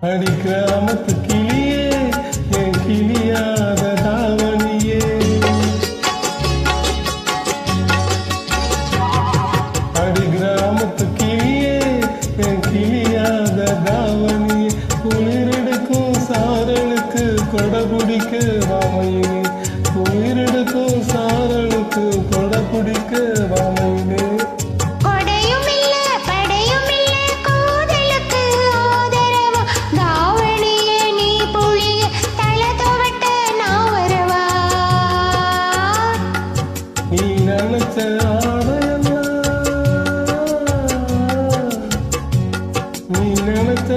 அடி கிராமத்து கிளியே என் கிளியாத தாவணியே அடி கிராமத்து கிளியே என் கிளியாத தாவணியே குளிரெடுக்கும் சாரலுக்கு கொடை பிடிக்க வாமையினே குளிரெடுக்கும் சாரலுக்கு கொடை பிடிக்க வாமையினே நீ நினைச்ச ஆடையெல்லாம் நீ நினைச்ச